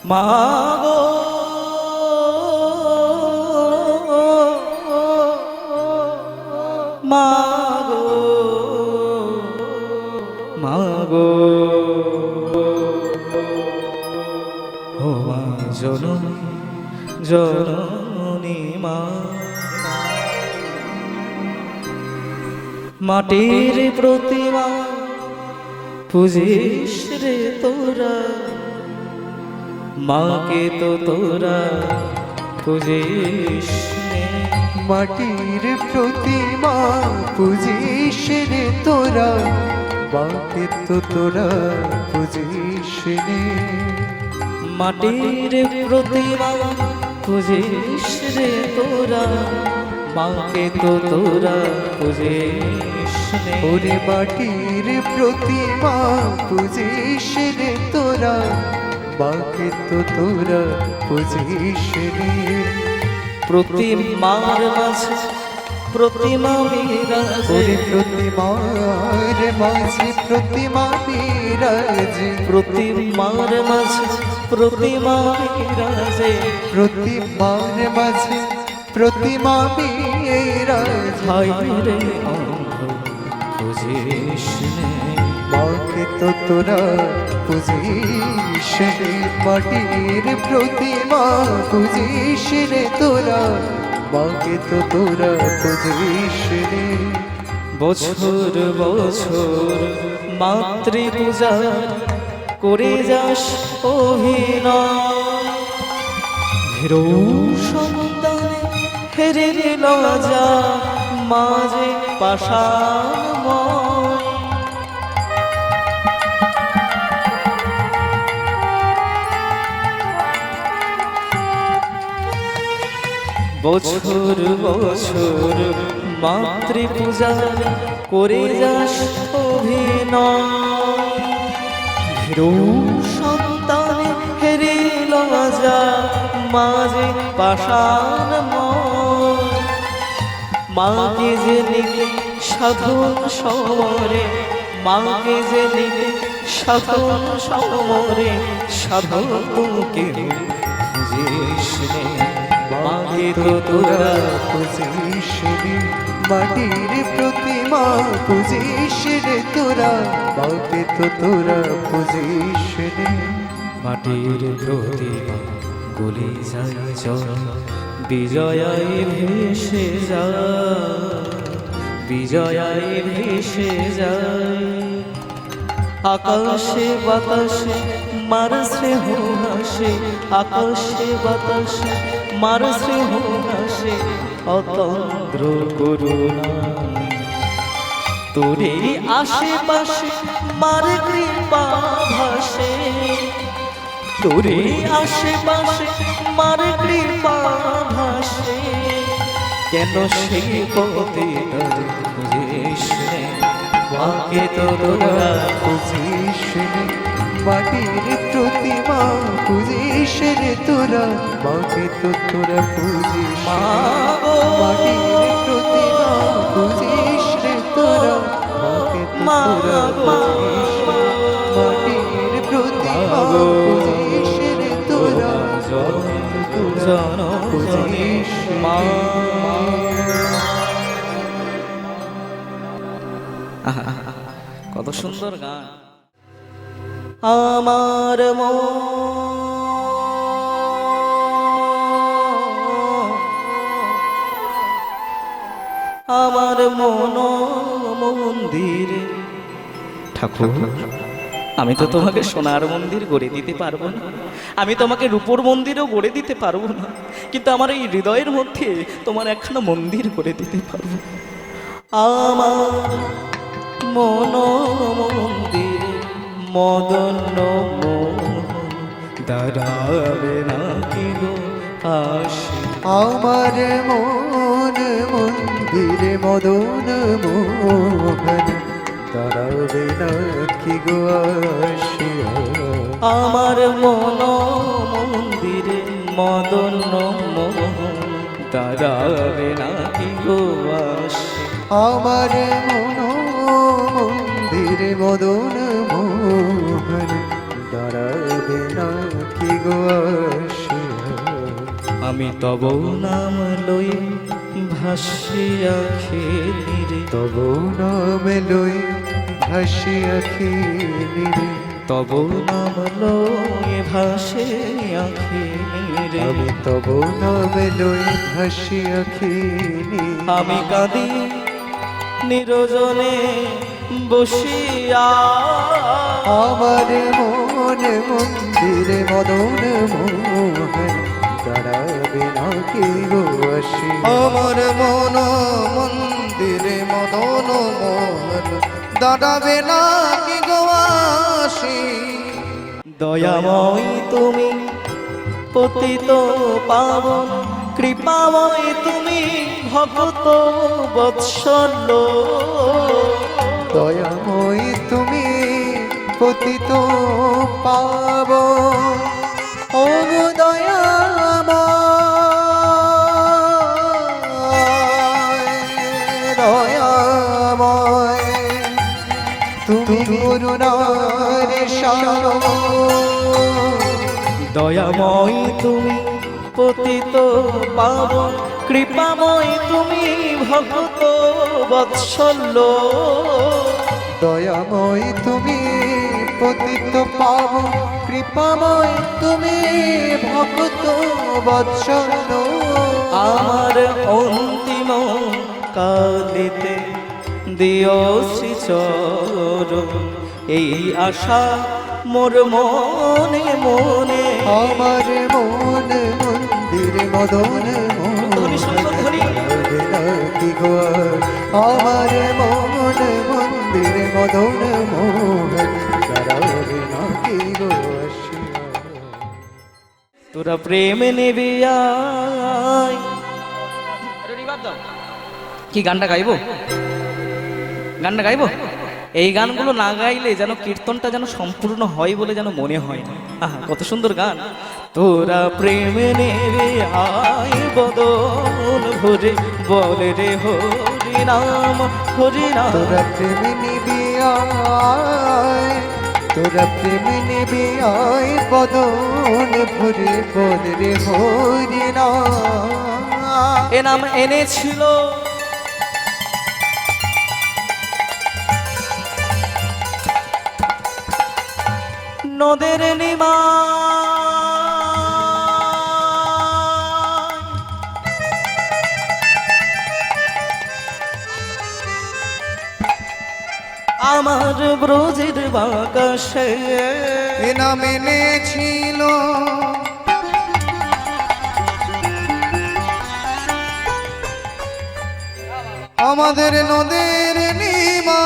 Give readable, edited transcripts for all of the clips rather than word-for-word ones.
মাগো মাগো মাগো ও মা জননী জননী মা মাটির প্রতিমা পুজিস রে তোরা মাকে তো তোরা পুজিস মাটির প্রতিমা পুজিস রে তোরা মাকে তো তোরা পুজিস রে মাটির প্রতিমা পুজিস রে তোরা মাকে তো তোরা পুজিস ওরে মাটির প্রতিমা পুজিস রে তোরা মাকে তো তোরা পুজিস রে প্রতিমার মাঝে প্রতিমা বিরাজে ওরে প্রতিমার মাঝে প্রতিমা বিরাজে প্রতিমার মাঝে প্রতিমা বিরাজে প্রতিমার মাঝে প্রতিমা বিরাজে হায় রে অন্ধ বুঝিস নে মাকে তো তোরা পুজিস রে মাটির প্রতিমা পুজিস রে তোরা মাকে তো তোরা পুজিস রে বছর বছর মাতৃপূজা করে যাস অভিনয় ভীরু সন্তানে হেরে লজা মাঝে পাষাণময় বছর বছর মাতৃপূজা করে যাস অভিনয় ভীরু সন্তানে হেরে লজা মাঝে পাষাণময় মাকে যে নিলে সাধন সমরে মাকে যে নিলে সাধন সমরে সাধন কেউ বুঝিস নে মাকে তো তোরা পুজিস রে মাটির প্রতিমা পুজিস রে তোরা মাকে তো তোরা পুজিস রে মাটির প্রতিমা গলে যায় জল বিজয়ায় ভেসে যায় বিজয়ায় ভেসে যায় আকাশে বাতাসে মারসে হাসে আকাশে বাতাসে মারসে হাসে অতন্দ্র করুণা তোরে আশেপাশে মার কৃপা ভাসে তোরে আশেপাশে মার কৃপা ভাসে কেন সেই পথে বুঝিস নে মাকে তো তোরা পুজিস রে মাটির প্রতিমা পুজিস রে তোরা মাকে তো তোরা পুজিস মাগো মাটির প্রতিমা পুজিস রে তোরা মাকে তো তোরা পুজিস মাটির প্রতিমা পুজিস রে তোরা পুজিস মা কত সুন্দর গান আমার আমার মন মন্দির ঠাকুর আমি তো তোমাকে সোনার মন্দির গড়ে দিতে পারবো না আমি তোমাকে রূপোর মন্দিরও গড়ে দিতে পারবো না কিন্তু আমার এই হৃদয়ের মধ্যে তোমার একখানা মন্দির গড়ে দিতে পারবো আমার মন মন্দির মদন দাঁড়াবে না কি গো আসে আমার মন মন্দিরে মদন মোহন দাঁড়াবে না কি গো আসিয়া আমার মন মন্দিরে মদন মোহন দাঁড়াবে না কি গো আসে আমার মন মন্দিরে মদন মোহন দাঁড়াবে না কি কি গো আসিয়া আমি তব নাম লয়ে ভাসিয়া খেলি রে, তব নাম লই ভাসিয়া খেলি রে তব নাম লয়ে ভাসিয়া খেলি রে। আমি তব নাম লই ভাসিয়া খেলি আমি কাঁদি নিরজনে বসিয়া, আমার মন মন্দিরে মদন মোহন দাঁড়াবে না কি গো আসিয়া আমার মন মন্দিরে মদন মোহন দাঁড়াবে না কি গোয়াসি। দয়াময় তুমি পতিত পাবন, কৃপাময় তুমি ভক্ত বৎসল। দয়াময় তুমি পতিত পাব ও গো দয়াময় তুমি করুণার সাগর দয়াময় তুমি পতিত পাবন, কৃপাময় তুমি ভক্ত বৎসল। দয়াময় তুমি পতিত পাব কৃপাময় তুমি ভক্ত বৎসল আমার অন্তিম কালিতে দিও শ্রীচরণ, এই আশা মোর মনে মনে। আমার মন মন্দিরে মদন ধ্বনি শুনবো, ধ্বনি। কি গো আমার মন মন্দিরে মদন মোহন দাঁড়াবে না কি গো আসিয়া তোরা প্রেম নেবে আয়। কি গানটা গাইবো? গানটা গাইবো? এই গানগুলো না গাইলে যেন কীর্তনটা যেন সম্পূর্ণ হয় বলে যেন মনে হয় না। আহা, কত সুন্দর গান। তোরা প্রেম নেবে আয় বদন ভরে, বলে রে হরি নাম, হরি নাম। তোরা প্রেম নিবি আয় তোরা প্রেম নিবি আয় বদন ভরে বল রে হরি না এ নাম এনেছিল নদের নিমা, আমার ব্রজের বাকাশে এ নাম এনেছিল আমাদের নদের নিমা,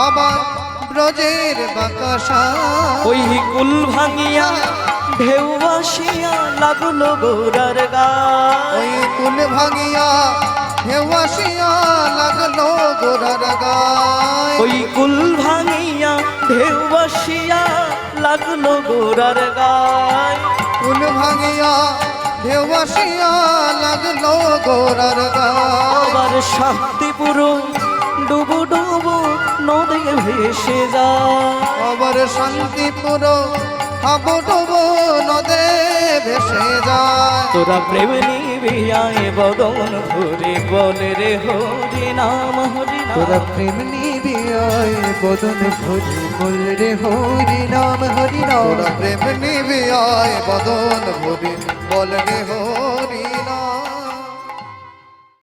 আবার ব্রজের বাকাশা ওই কুল ভাঙিয়া ঢেউ আসিয়া লাগলো গোরার গায়। ওই কুল ভাঙিয়া ঢেউ আসিয়া লাগলো গোরার গায়। ওই কুল ভাঙিয়া ঢেউ আসিয়া লাগলো গোরার গায়। কুল ভাঙিয়া ঢেউ আসিয়া লাগলো গোরার গায়। আবার শান্তিপুর ডুবু ডুবু নদী ভেসে যায়। আবার শান্তিপুর হাবু ডুবু নদে ভেসে যায়। তোরা প্রেম নিবি আয় বদন ভরে, বলে রে হরি নাম, হরি তোরা নাম। প্রেম নিবি আয় বদন ভরে বল রে হরি নাম হরি নাম তোরা প্রেম নিবি আয় বদন ভরি বল রে হরি